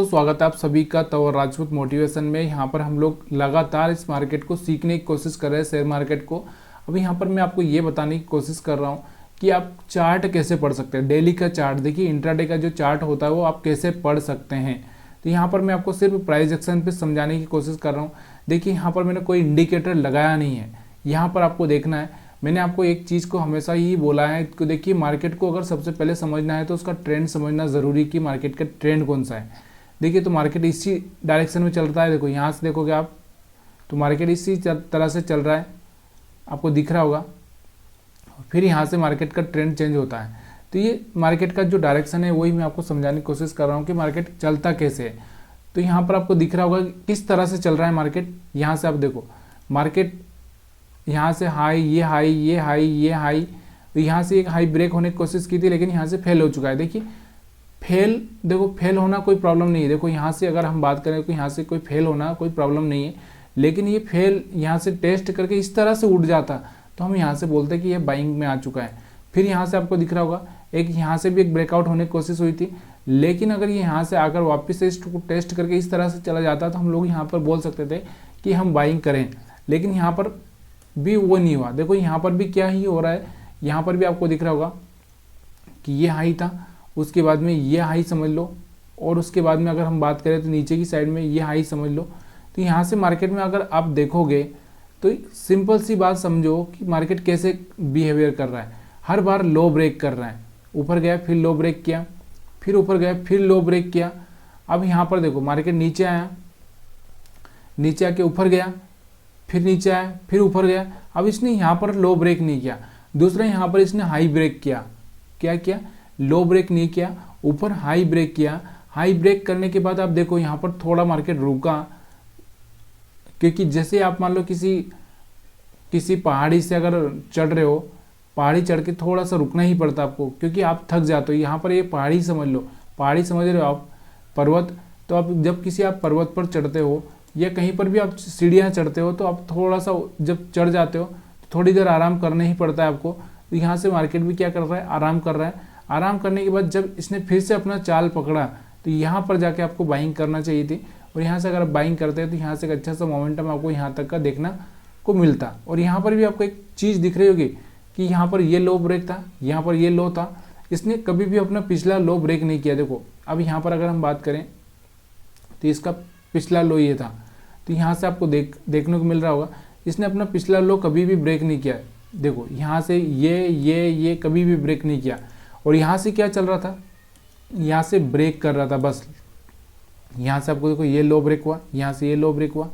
तो स्वागत है आप सभी का तंवर राजपूत मोटिवेशन में। यहाँ पर हम लोग लगातार इस मार्केट को सीखने की कोशिश कर रहे हैं, शेयर मार्केट को। अभी यहाँ पर मैं आपको ये बताने की कोशिश कर रहा हूँ कि आप चार्ट कैसे पढ़ सकते हैं। डेली का चार्ट देखिए, इंट्राडे का जो चार्ट होता है वो आप कैसे पढ़ सकते हैं। तो यहाँ पर मैं आपको सिर्फ प्राइस एक्शन पे समझाने की कोशिश कर रहा हूँ। देखिए यहाँ पर मैंने कोई इंडिकेटर लगाया नहीं है, यहाँ पर आपको देखना है। मैंने आपको एक चीज़ को हमेशा ही बोला है कि देखिए मार्केट को अगर सबसे पहले समझना है तो उसका ट्रेंड समझना ज़रूरी, कि मार्केट का ट्रेंड कौन सा है। देखिए तो मार्केट इसी डायरेक्शन में चल रहा है। देखो यहाँ से देखोगे आप तो मार्केट इसी तरह से चल रहा है, आपको दिख रहा होगा। फिर यहाँ से मार्केट का ट्रेंड चेंज होता है। तो ये मार्केट का जो डायरेक्शन है वही मैं आपको समझाने की कोशिश कर रहा हूँ कि मार्केट चलता कैसे है। तो यहाँ पर आपको दिख रहा होगा कि किस तरह से चल रहा है मार्केट। यहाँ से आप देखो मार्केट यहाँ से हाई, ये हाई, ये हाई, ये हाई, तो यहाँ से एक हाई ब्रेक होने की कोशिश की थी लेकिन यहाँ से फेल हो चुका है। देखिए फेल होना कोई प्रॉब्लम नहीं है। देखो यहाँ से अगर हम बात करें तो यहाँ से कोई फेल होना कोई प्रॉब्लम नहीं है, लेकिन ये फेल यहाँ से टेस्ट करके इस तरह से उठ जाता तो हम यहाँ से बोलते हैं कि ये बाइंग में आ चुका है। फिर यहाँ से आपको दिख रहा होगा एक यहाँ से भी एक ब्रेकआउट होने की कोशिश हुई थी, लेकिन अगर ये यहाँ से आकर वापस से इसको टेस्ट करके इस तरह से चला जाता तो हम लोग यहाँ पर बोल सकते थे कि हम बाइंग करें, लेकिन यहाँ पर भी वो नहीं हुआ। देखो यहाँ पर भी क्या ही हो रहा है, यहाँ पर भी आपको दिख रहा होगा कि ये हाई था, उसके बाद में ये हाई समझ लो, और उसके बाद में अगर हम बात करें तो नीचे की साइड में ये हाई समझ लो। तो यहाँ से मार्केट में अगर आप देखोगे तो सिंपल सी बात समझो कि मार्केट कैसे बिहेवियर कर रहा है। हर बार लो ब्रेक कर रहा है, ऊपर गया फिर लो ब्रेक किया, फिर ऊपर गया फिर लो ब्रेक किया। अब यहाँ पर देखो मार्केट नीचे आया, नीचे आके ऊपर गया, फिर नीचे आया, फिर ऊपर गया। अब इसने यहाँ पर लो ब्रेक नहीं किया, दूसरा यहाँ पर इसने हाई ब्रेक किया। क्या किया? लो ब्रेक नहीं किया, ऊपर हाई ब्रेक किया। हाई ब्रेक करने के बाद आप देखो यहाँ पर थोड़ा मार्केट रुका, क्योंकि जैसे आप मान लो किसी पहाड़ी से अगर चढ़ रहे हो, पहाड़ी चढ़ के थोड़ा सा रुकना ही पड़ता आपको, क्योंकि आप थक जाते हो। यहाँ पर ये पहाड़ी समझ लो, पहाड़ी समझ रहे हो आप, पर्वत। तो आप जब आप पर्वत पर चढ़ते हो या कहीं पर भी आप सीढ़ियाँ चढ़ते हो तो आप थोड़ा सा जब चढ़ जाते हो तो थोड़ी देर आराम करना ही पड़ता है आपको। तो यहाँ से मार्केट भी क्या कर रहा है? आराम कर रहा है। आराम करने के बाद जब इसने फिर से अपना चाल पकड़ा तो यहाँ पर जाके आपको बाइंग करना चाहिए थी, और यहाँ से अगर आप बाइंग करते हैं तो यहाँ से एक अच्छा सा मोमेंटम आपको यहाँ तक का देखना को मिलता। और यहाँ पर भी आपको एक चीज़ दिख रही होगी कि यहाँ पर ये लो ब्रेक था, यहाँ पर ये लो था, इसने कभी भी अपना पिछला लो ब्रेक नहीं किया। देखो अब यहाँ पर अगर हम बात करें तो इसका पिछला लो ये था, तो यहाँ से आपको देखने को मिल रहा होगा इसने अपना पिछला लो कभी भी ब्रेक नहीं किया। देखो यहाँ से ये कभी भी ब्रेक नहीं किया, और यहाँ से क्या चल रहा था? यहाँ से ब्रेक कर रहा था बस। यहाँ से आपको देखो ये लो ब्रेक हुआ, यहाँ से ये लो ब्रेक हुआ,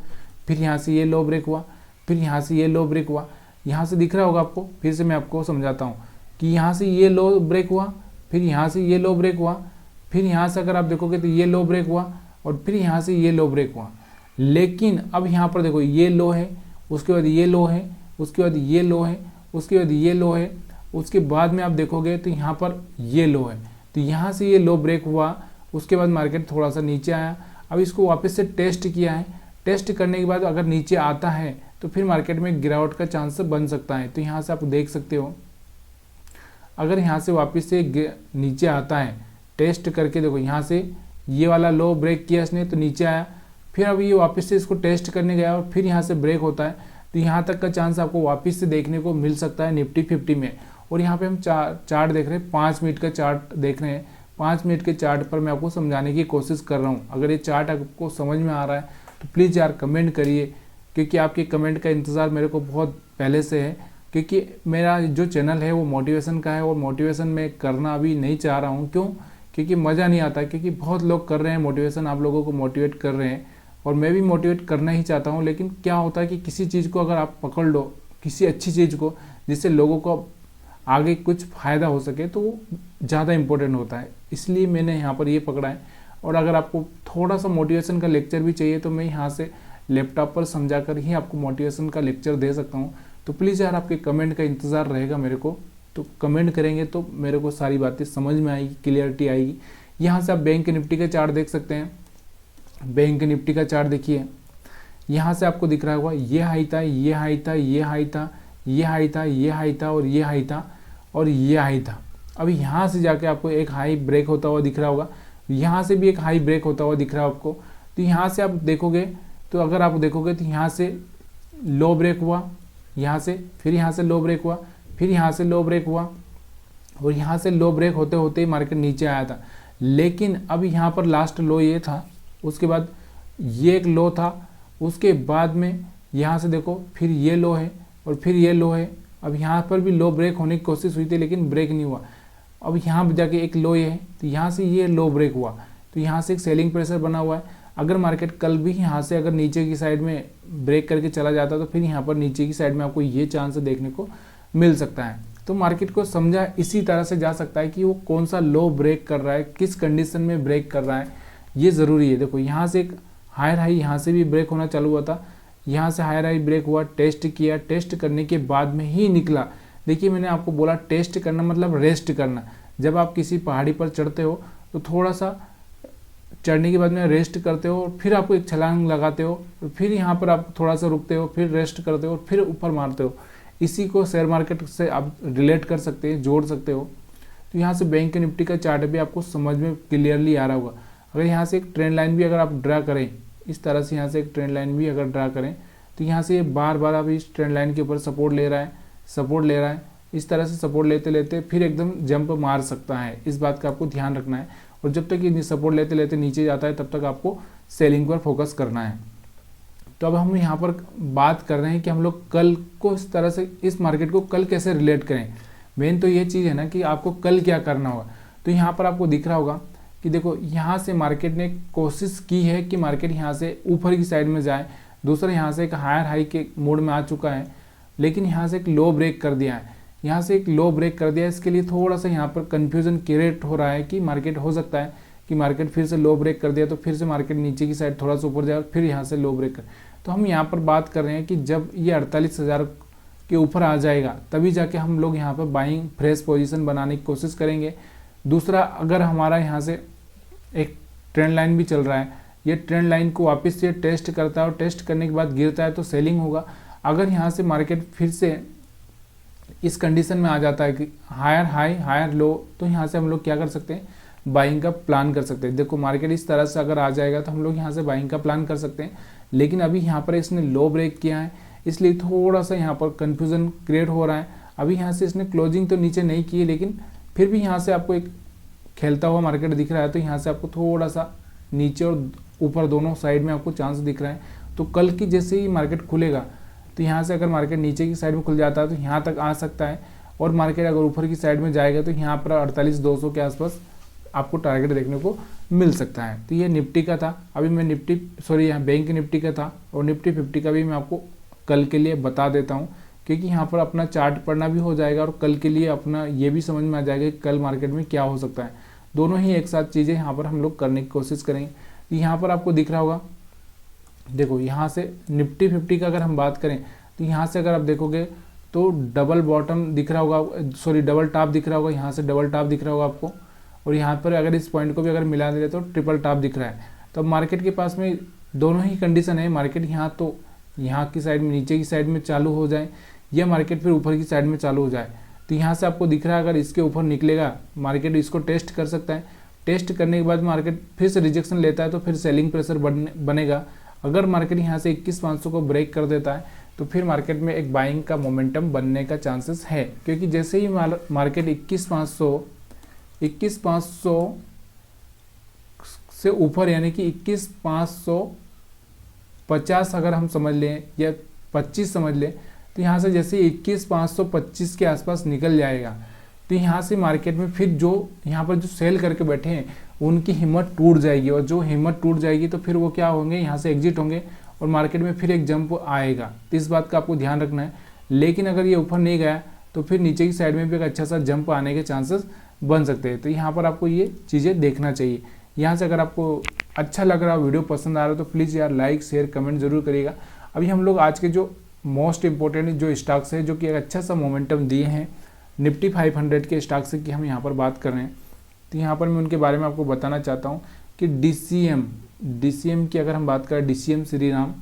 फिर यहाँ से ये लो ब्रेक हुआ, फिर यहाँ से ये लो ब्रेक हुआ। यहाँ से दिख रहा होगा आपको, फिर से मैं आपको समझाता हूँ कि यहाँ से ये लो ब्रेक हुआ, फिर यहाँ से ये लो ब्रेक हुआ, फिर यहाँ से अगर आप देखोगे तो ये लो ब्रेक हुआ, और फिर यहाँ से ये लो ब्रेक हुआ। लेकिन अब यहाँ पर देखो ये लो है, उसके बाद ये लो है, उसके बाद ये लो है, उसके बाद ये लो है, उसके बाद में आप देखोगे तो यहाँ पर ये लो है। तो यहाँ से ये लो ब्रेक हुआ, उसके बाद मार्केट थोड़ा सा नीचे आया। अब इसको वापस से टेस्ट किया है, टेस्ट करने के बाद अगर नीचे आता है तो फिर मार्केट में गिरावट का चांस बन सकता है। तो यहाँ से आप देख सकते हो अगर यहाँ से वापस से नीचे आता है टेस्ट करके, देखो यहाँ से ये वाला लो ब्रेक किया इसने तो नीचे आया, फिर अब ये वापस से इसको टेस्ट करने गया और फिर यहाँ से ब्रेक होता है। तो यहाँ तक का चांस आपको वापस से देखने को मिल सकता है निफ्टी 50 में। और यहाँ पे हम चार्ट देख रहे हैं, 5 मिनट का चार्ट देख रहे हैं। 5 मिनट के चार्ट पर मैं आपको समझाने की कोशिश कर रहा हूँ। अगर ये चार्ट आपको समझ में आ रहा है तो प्लीज़ यार कमेंट करिए, क्योंकि आपके कमेंट का इंतज़ार मेरे को बहुत पहले से है। क्योंकि मेरा जो चैनल है वो मोटिवेशन का है, और मोटिवेशन मैं करना अभी नहीं चाह रहा हूँ। क्यों? क्योंकि मज़ा नहीं आता, क्योंकि बहुत लोग कर रहे हैं मोटिवेशन, आप लोगों को मोटिवेट कर रहे हैं, और मैं भी मोटिवेट करना ही चाहता हूँ। लेकिन क्या होता है कि किसी चीज़ को अगर आप पकड़ लो, किसी अच्छी चीज़ को जिससे लोगों को आगे कुछ फ़ायदा हो सके, तो वो ज़्यादा इम्पोर्टेंट होता है। इसलिए मैंने यहाँ पर ये पकड़ा है। और अगर आपको थोड़ा सा मोटिवेशन का लेक्चर भी चाहिए तो मैं यहाँ से लैपटॉप पर समझा कर ही आपको मोटिवेशन का लेक्चर दे सकता हूँ। तो प्लीज़ यार आपके कमेंट का इंतज़ार रहेगा मेरे को। तो कमेंट करेंगे तो मेरे को सारी बातें समझ में आएगी, क्लियरिटी आएगी। यहाँ से आप बैंक निफ्टी का चार्ट देख सकते हैं। बैंक निफ्टी का चार्ट देखिए, यहाँ से आपको दिख रहा होगा ये हाई था, ये हाई था, ये हाई था, ये हाई था, ये हाई था, और ये हाई था, और ये हाई था। अब यहाँ से जाके आपको एक हाई ब्रेक होता हुआ दिख रहा होगा। यहाँ से भी एक हाई ब्रेक होता हुआ दिख रहा है आपको। तो यहाँ से आप देखोगे तो अगर आप देखोगे तो यहाँ से लो ब्रेक हुआ, यहाँ से फिर यहाँ से लो ब्रेक हुआ, फिर यहाँ से लो ब्रेक हुआ, और यहाँ से लो ब्रेक होते होते ही मार्केट नीचे आया था। लेकिन अब यहाँ पर लास्ट लो ये था, उसके बाद ये एक लो था, उसके बाद में यहाँ से देखो फिर ये लो है और फिर ये लो है। अब यहाँ पर भी लो ब्रेक होने की कोशिश हुई थी लेकिन ब्रेक नहीं हुआ। अब यहाँ पर जाके एक लो ये है, तो यहाँ से ये लो ब्रेक हुआ, तो यहाँ से एक सेलिंग प्रेशर बना हुआ है। अगर मार्केट कल भी यहाँ से अगर नीचे की साइड में ब्रेक करके चला जाता तो फिर यहाँ पर नीचे की साइड में आपको ये चांस देखने को मिल सकता है। तो मार्केट को समझा इसी तरह से जा सकता है कि वो कौन सा लो ब्रेक कर रहा है, किस कंडीशन में ब्रेक कर रहा है, ये ज़रूरी है। देखो यहाँ से एक हायर हाई यहाँ से भी ब्रेक होना चालू हुआ था, यहाँ से हायर हाई ब्रेक हुआ, टेस्ट किया, टेस्ट करने के बाद में ही निकला। देखिए मैंने आपको बोला टेस्ट करना मतलब रेस्ट करना। जब आप किसी पहाड़ी पर चढ़ते हो तो थोड़ा सा चढ़ने के बाद में रेस्ट करते हो, फिर आपको एक छलांग लगाते हो, फिर यहाँ पर आप थोड़ा सा रुकते हो, फिर रेस्ट करते हो, फिर ऊपर मारते हो। इसी को शेयर मार्केट से आप रिलेट कर सकते हैं, जोड़ सकते हो। तो यहाँ से बैंक निफ्टी का चार्ट भी आपको समझ में क्लियरली आ रहा होगा। अगर यहाँ से एक ट्रेंड लाइन भी अगर आप ड्रा करें, इस तरह से यहाँ से एक ट्रेंड लाइन भी अगर ड्रा करें तो यहाँ से ये बार बार आप इस ट्रेंड लाइन के ऊपर सपोर्ट ले रहा है, सपोर्ट ले रहा है, इस तरह से सपोर्ट लेते लेते फिर एकदम जंप मार सकता है। इस बात का आपको ध्यान रखना है। और जब तक ये सपोर्ट लेते लेते नीचे जाता है तब तक आपको सेलिंग पर फोकस करना है। तो अब हम यहाँ पर बात कर रहे हैं कि हम लोग कल को इस तरह से इस मार्केट को कल कैसे रिलेट करें। मेन तो ये चीज़ है ना कि आपको कल क्या करना होगा। तो यहाँ पर आपको दिख रहा होगा कि देखो यहाँ से मार्केट ने कोशिश की है कि मार्केट यहाँ से ऊपर की साइड में जाए, दूसरा यहाँ से एक हायर हाई के मोड में आ चुका है, लेकिन यहाँ से एक लो ब्रेक कर दिया है, यहाँ से एक लो ब्रेक कर दिया है। इसके लिए थोड़ा सा यहाँ पर कन्फ्यूजन क्रिएट हो रहा है कि मार्केट हो सकता है कि मार्केट फिर से लो ब्रेक कर दिया तो फिर से मार्केट नीचे की साइड थोड़ा सा ऊपर जाए और फिर यहाँ से लो ब्रेक कर। तो हम यहाँ पर बात कर रहे हैं कि जब ये 48,000 के ऊपर आ जाएगा तभी जाके हम लोग यहाँ पर बाइंग फ्रेश पोजीशन बनाने की कोशिश करेंगे। दूसरा, अगर हमारा यहाँ से एक ट्रेंड लाइन भी चल रहा है, ये ट्रेंड लाइन को वापस से टेस्ट करता है और टेस्ट करने के बाद गिरता है तो सेलिंग होगा। अगर यहाँ से मार्केट फिर से इस कंडीशन में आ जाता है कि हायर हाई हायर लो, तो यहाँ से हम लोग क्या कर सकते हैं, बाइंग का प्लान कर सकते हैं। देखो मार्केट इस तरह से अगर आ जाएगा तो हम लोग यहाँ से बाइंग का प्लान कर सकते हैं। लेकिन अभी यहाँ पर इसने लो ब्रेक किया है, इसलिए थोड़ा सा यहाँ पर कन्फ्यूजन क्रिएट हो रहा है। अभी यहाँ से इसने क्लोजिंग तो नीचे नहीं की है, लेकिन फिर भी यहाँ से आपको एक खेलता हुआ मार्केट दिख रहा है। तो यहाँ से आपको थोड़ा सा नीचे और ऊपर दोनों साइड में आपको चांस दिख रहा है। तो कल की जैसे ही मार्केट खुलेगा तो यहाँ से अगर मार्केट नीचे की साइड में खुल जाता है तो यहाँ तक आ सकता है, और मार्केट अगर ऊपर की साइड में जाएगा तो यहाँ पर 48,200 के आसपास आपको टारगेट देखने को मिल सकता है। तो ये निफ्टी का था। अभी मैं यहाँ बैंक निफ्टी का था, और निफ्टी 50 का भी मैं आपको कल के लिए बता देता हूँ, क्योंकि यहाँ पर अपना चार्ट पढ़ना भी हो जाएगा और कल के लिए अपना ये भी समझ में आ जाएगा कि कल मार्केट में क्या हो सकता है। दोनों ही एक साथ चीज़ें यहाँ पर हम लोग करने की कोशिश करेंगे। यहाँ पर आपको दिख रहा होगा, देखो यहाँ से निफ्टी 50 का अगर हम बात करें तो यहाँ से अगर आप देखोगे तो डबल बॉटम दिख रहा होगा, सॉरी डबल टॉप दिख रहा होगा, यहाँ से डबल टॉप दिख रहा होगा आपको, और यहाँ पर अगर इस पॉइंट को भी अगर मिला दे तो ट्रिपल टॉप दिख रहा है। तो मार्केट के पास में दोनों ही कंडीशन है। मार्केट यहाँ तो यहाँ की साइड में नीचे की साइड में चालू हो जाए, या मार्केट फिर ऊपर की साइड में चालू हो जाए। तो यहाँ से आपको दिख रहा है अगर इसके ऊपर निकलेगा मार्केट इसको टेस्ट कर सकता है। टेस्ट करने के बाद मार्केट फिर से रिजेक्शन लेता है तो फिर सेलिंग प्रेशर बनेगा। अगर मार्केट यहाँ से 21,500 को ब्रेक कर देता है तो फिर मार्केट में एक बाइंग का मोमेंटम बनने का चांसेस है, क्योंकि जैसे ही मार्केट 21,500 से ऊपर यानी कि 21,550 अगर हम समझ लें या 25 समझ लें, तो यहाँ से जैसे 21,525 के आसपास निकल जाएगा तो यहाँ से मार्केट में फिर जो यहाँ पर जो सेल करके बैठे हैं उनकी हिम्मत टूट जाएगी, और जो हिम्मत टूट जाएगी तो फिर वो क्या होंगे, यहाँ से एग्जिट होंगे और मार्केट में फिर एक जंप आएगा। तो इस बात का आपको ध्यान रखना है। लेकिन अगर ये ऊपर नहीं गया तो फिर नीचे की साइड में भी एक अच्छा सा जंप आने के चांसेस बन सकते हैं। तो यहाँ पर आपको ये चीज़ें देखना चाहिए। यहाँ से अगर आपको अच्छा लग रहा, वीडियो पसंद आ रहा है तो प्लीज़ यार लाइक शेयर कमेंट जरूर करिएगा। अभी हम लोग आज के जो मोस्ट इंपॉर्टेंट जो स्टॉक्स है जो कि एक अच्छा सा मोमेंटम दिए हैं निफ्टी 500 के स्टॉक्स की हम यहाँ पर बात कर रहे हैं। तो यहाँ पर मैं उनके बारे में आपको बताना चाहता हूँ कि DCM की अगर हम बात करें, DCM श्रीराम,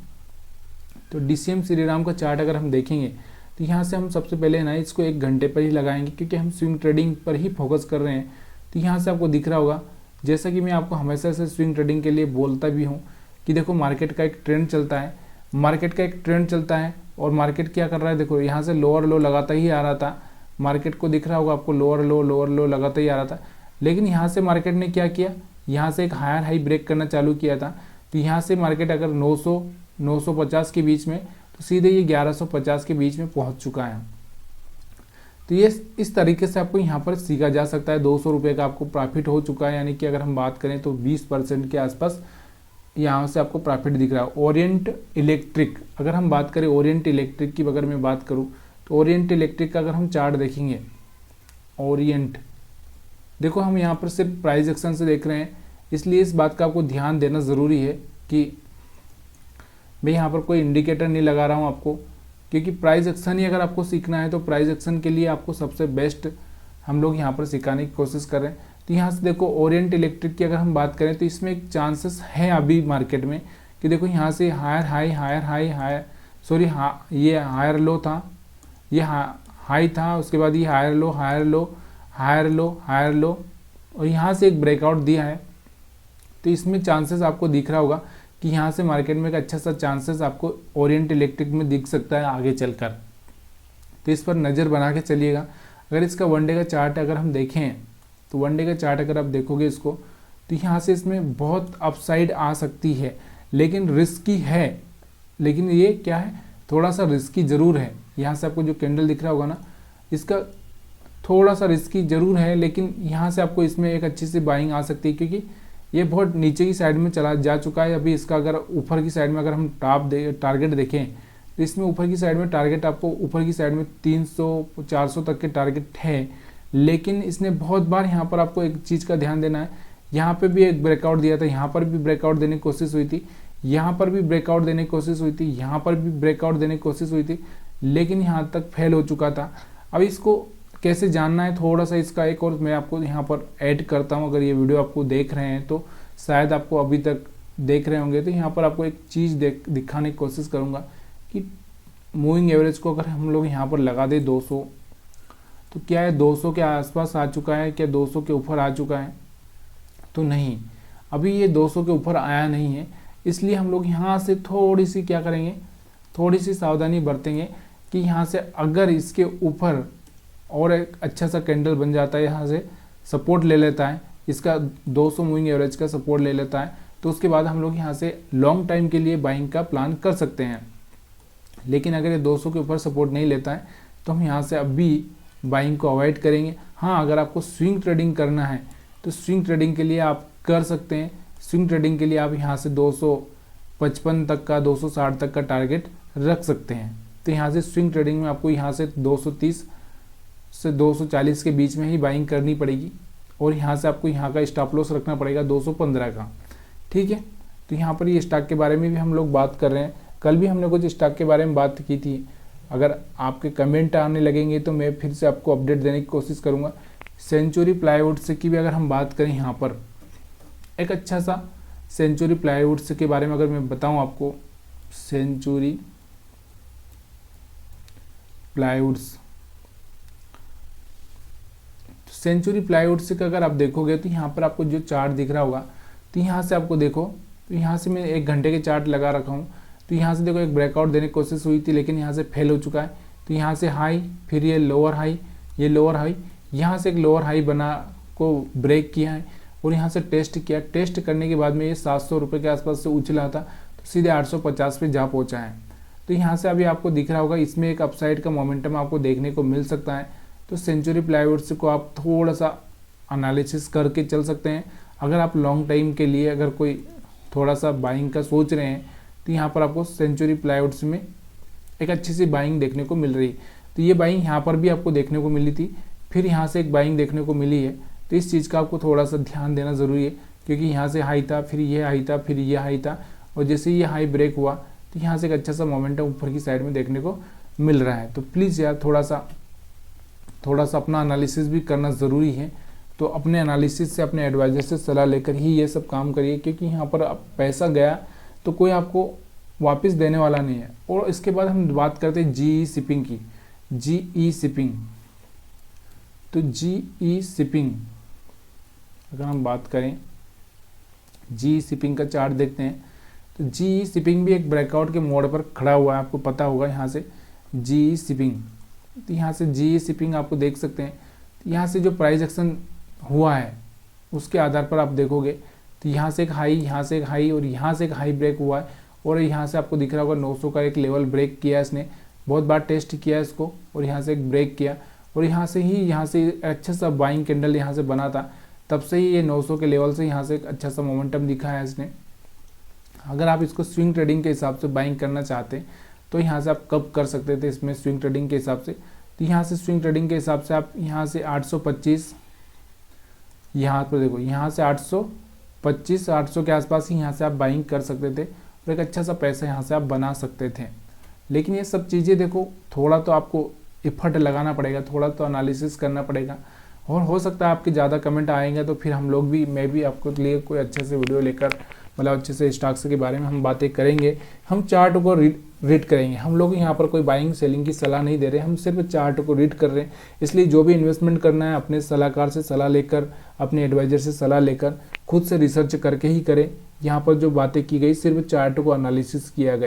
तो DCM श्रीराम का चार्ट अगर हम देखेंगे तो यहाँ से हम सबसे पहले ना इसको 1 घंटे पर ही लगाएंगे, क्योंकि हम स्विंग ट्रेडिंग पर ही फोकस कर रहे हैं। तो यहाँ से आपको दिख रहा होगा जैसा कि मैं आपको हमेशा से स्विंग ट्रेडिंग के लिए बोलता भी हूँ कि देखो मार्केट का एक ट्रेंड चलता है, मार्केट का एक ट्रेंड चलता है और मार्केट क्या कर रहा है, देखो यहाँ से लोअर लो लगाता ही आ रहा था, मार्केट को दिख रहा होगा आपको लोअर लो लगाता ही आ रहा था। लेकिन यहाँ से मार्केट ने क्या किया, यहाँ से एक हायर हाई ब्रेक करना चालू किया था। तो यहाँ से मार्केट अगर 900 950 के बीच में, तो सीधे ये 1150 के बीच में पहुँच चुका है। तो ये इस तरीके से आपको यहाँ पर सीखा जा सकता है। 200 रुपये का आपको प्रॉफिट हो चुका है, यानी कि अगर हम बात करें तो 20% के आसपास यहाँ से आपको प्रॉफिट दिख रहा है। ओरिएंट इलेक्ट्रिक, अगर हम बात करें ओरिएंट इलेक्ट्रिक की, अगर मैं बात करूँ तो ओरिएंट इलेक्ट्रिक का अगर हम चार्ट देखेंगे, ओरिएंट, देखो हम यहाँ पर सिर्फ प्राइस एक्शन से देख रहे हैं, इसलिए इस बात का आपको ध्यान देना ज़रूरी है कि मैं यहाँ पर कोई इंडिकेटर नहीं लगा रहा हूँ आपको, क्योंकि प्राइस एक्शन ही अगर आपको सीखना है तो प्राइस एक्शन के लिए आपको सबसे बेस्ट हम लोग यहाँ पर सिखाने की कोशिश कर रहे हैं। तो यहाँ से देखो ओरिएंट इलेक्ट्रिक की अगर हम बात करें तो इसमें एक चांसेस है अभी मार्केट में कि देखो यहाँ से ये हायर लो था, ये हाई था, उसके बाद ये हायर लो और यहाँ से एक ब्रेकआउट दिया है। तो इसमें चांसेस आपको दिख रहा होगा कि यहाँ से मार्केट में एक अच्छा सा चांसेस आपको ओरिएंट इलेक्ट्रिक में दिख सकता है आगे चलकर। तो इस पर नज़र बना के चलिएगा। अगर इसका वनडे का चार्ट अगर हम देखें तो वनडे का चार्ट अगर आप देखोगे इसको, तो यहाँ से इसमें बहुत अपसाइड आ सकती है, लेकिन रिस्की है। लेकिन ये क्या है, थोड़ा सा रिस्की ज़रूर है। यहाँ से आपको जो कैंडल दिख रहा होगा ना, इसका थोड़ा सा रिस्की ज़रूर है, लेकिन यहाँ से आपको इसमें एक अच्छी सी बाइंग आ सकती है, क्योंकि ये बहुत नीचे की साइड में चला जा चुका है। अभी इसका अगर ऊपर की साइड में अगर हम टारगेट देखें तो इसमें ऊपर की साइड में टारगेट आपको ऊपर की साइड में 300-400 तक के टारगेट है। लेकिन इसने बहुत बार यहाँ पर आपको एक चीज़ का ध्यान देना है, यहाँ पे भी एक ब्रेकआउट दिया था, यहाँ पर भी ब्रेकआउट देने की कोशिश हुई थी, यहाँ पर भी ब्रेकआउट देने की कोशिश हुई थी, यहाँ पर भी ब्रेकआउट देने की कोशिश हुई थी, लेकिन यहाँ तक फेल हो चुका था। अब इसको कैसे जानना है, थोड़ा सा इसका एक और मैं आपको यहाँ पर ऐड करता हूँ। अगर ये वीडियो आपको देख रहे हैं तो शायद आपको अभी तक देख रहे होंगे, तो यहाँ पर आपको एक चीज़ दिखाने की कोशिश करूँगा कि मूविंग एवरेज को अगर हम लोग यहाँ पर लगा दें 200, तो क्या है 200 के आसपास आ चुका है, क्या 200 के ऊपर आ चुका है? तो नहीं, अभी ये 200 के ऊपर आया नहीं है। इसलिए हम लोग यहाँ से थोड़ी सी क्या करेंगे, थोड़ी सी सावधानी बरतेंगे कि यहाँ से अगर इसके ऊपर और एक अच्छा सा कैंडल बन जाता है, यहाँ से सपोर्ट ले लेता है, इसका 200 मूविंग एवरेज का सपोर्ट ले लेता है, तो उसके बाद हम लोग यहाँ से लॉन्ग टाइम के लिए बाइंग का प्लान कर सकते हैं। लेकिन अगर ये 200 के ऊपर सपोर्ट नहीं लेता है तो हम यहाँ से अभी बाइंग को अवॉइड करेंगे। हाँ, अगर आपको स्विंग ट्रेडिंग करना है तो स्विंग ट्रेडिंग के लिए आप कर सकते हैं। स्विंग ट्रेडिंग के लिए आप यहाँ से 255 तक का, 260 तक का टारगेट रख सकते हैं। तो यहाँ से स्विंग ट्रेडिंग में आपको यहाँ से 230 से 240 के बीच में ही बाइंग करनी पड़ेगी, और यहाँ से आपको यहाँ का स्टॉप लॉस रखना पड़ेगा 215 का। ठीक है, तो यहाँ पर ये स्टॉक के बारे में भी हम लोग बात कर रहे हैं। कल भी हमने कुछ स्टॉक के बारे में बात की थी। अगर आपके कमेंट आने लगेंगे तो मैं फिर से आपको अपडेट देने की कोशिश करूँगा। सेंचुरी प्लाईवुड से की भी अगर हम बात करें, यहाँ पर एक अच्छा सा सेंचुरी प्लाईवुड से के बारे में अगर मैं बताऊँ आपको, सेंचुरी प्लाईवुड्स, सेंचुरी प्लाईवुड से अगर आप देखोगे तो यहाँ पर आपको जो चार्ट दिख रहा होगा, तो यहाँ से आपको देखो, तो यहाँ से मैं 1 घंटे के चार्ट लगा रखा हूँ। तो यहाँ से देखो एक ब्रेकआउट देने की कोशिश हुई थी, लेकिन यहाँ से फेल हो चुका है। तो यहाँ से हाई, फिर ये लोअर हाई, ये लोअर हाई, यहाँ से एक लोअर हाई बना को ब्रेक किया है और यहाँ से टेस्ट किया। टेस्ट करने के बाद में ये 700 रुपये के आसपास से उछला था, तो सीधे 850 पे जा पहुँचा है। तो यहाँ से अभी आपको दिख रहा होगा, इसमें एक अपसाइड का मोमेंटम आपको देखने को मिल सकता है। तो सेंचुरी प्लाईवुड्स को आप थोड़ा सा एनालिसिस करके चल सकते हैं। अगर आप लॉन्ग टाइम के लिए अगर कोई थोड़ा सा बाइंग का सोच रहे हैं, तो यहाँ पर आपको सेंचुरी प्लाईवुड्स में एक अच्छी सी बाइंग देखने को मिल रही है। तो ये बाइंग यहाँ पर भी आपको देखने को मिली थी, फिर यहाँ से एक बाइंग देखने को मिली है। तो इस चीज़ का आपको थोड़ा सा ध्यान देना ज़रूरी है, क्योंकि यहाँ से हाई था, फिर ये हाई था, फिर ये हाई था, और जैसे ये हाई ब्रेक हुआ तो यहाँ से एक अच्छा सा मोमेंटम ऊपर की साइड में देखने को मिल रहा है। तो प्लीज़ यार थोड़ा सा अपना एनालिसिस भी करना ज़रूरी है। तो अपने एनालिसिस से, अपने एडवाइज़र से सलाह लेकर ही ये सब काम करिए, क्योंकि यहाँ पर आप पैसा गया तो कोई आपको वापस देने वाला नहीं है। और इसके बाद हम बात करते हैं GE शिपिंग की। GE शिपिंग, तो GE शिपिंग अगर हम बात करें जी शिपिंग का चार्ट देखते हैं तो जी शिपिंग भी एक ब्रेकआउट के मोड पर खड़ा हुआ है, आपको पता होगा। यहाँ से जी शिपिंग, तो यहाँ से जी शिपिंग आपको देख सकते हैं। यहाँ से जो प्राइस एक्शन हुआ है उसके आधार पर आप देखोगे तो यहाँ से एक हाई, यहाँ से एक हाई और यहाँ से एक हाई ब्रेक हुआ है। और यहाँ से आपको दिख रहा होगा 900 का एक लेवल ब्रेक किया इसने, बहुत बार टेस्ट किया इसको और यहाँ से एक ब्रेक किया। और यहाँ से अच्छा सा बाइंग कैंडल यहाँ से बना था, तब से ही ये 900 के लेवल से यहाँ से एक अच्छा सा मोमेंटम दिखा है इसने। अगर आप इसको स्विंग ट्रेडिंग के हिसाब से बाइंग करना चाहते हैं तो यहाँ से आप कब कर सकते थे इसमें स्विंग ट्रेडिंग के हिसाब से, तो यहाँ से स्विंग ट्रेडिंग के हिसाब से आप यहाँ से 825, यहाँ पर देखो यहाँ से 825 800 के आसपास ही यहाँ से आप बाइंग कर सकते थे और एक अच्छा सा पैसा यहाँ से आप बना सकते थे। लेकिन ये सब चीज़ें देखो थोड़ा तो आपको एफर्ट लगाना पड़ेगा, थोड़ा तो एनालिसिस करना पड़ेगा। और हो सकता है आपके ज़्यादा कमेंट आएंगे तो फिर हम लोग भी, मैं भी आपको लिए कोई अच्छे से वीडियो लेकर, मतलब अच्छे से स्टॉक्स के बारे में हम बातें करेंगे। हम चार्ट को रीड करेंगे। हम लोग यहाँ पर कोई बाइंग सेलिंग की सलाह नहीं दे रहे, हम सिर्फ चार्ट को रीड कर रहे हैं। इसलिए जो भी इन्वेस्टमेंट करना है अपने सलाहकार से सलाह लेकर, अपने एडवाइजर से सलाह लेकर, खुद से रिसर्च करके ही करें। यहाँ पर जो बातें की गई सिर्फ चार्ट को एनालिसिस किया गया।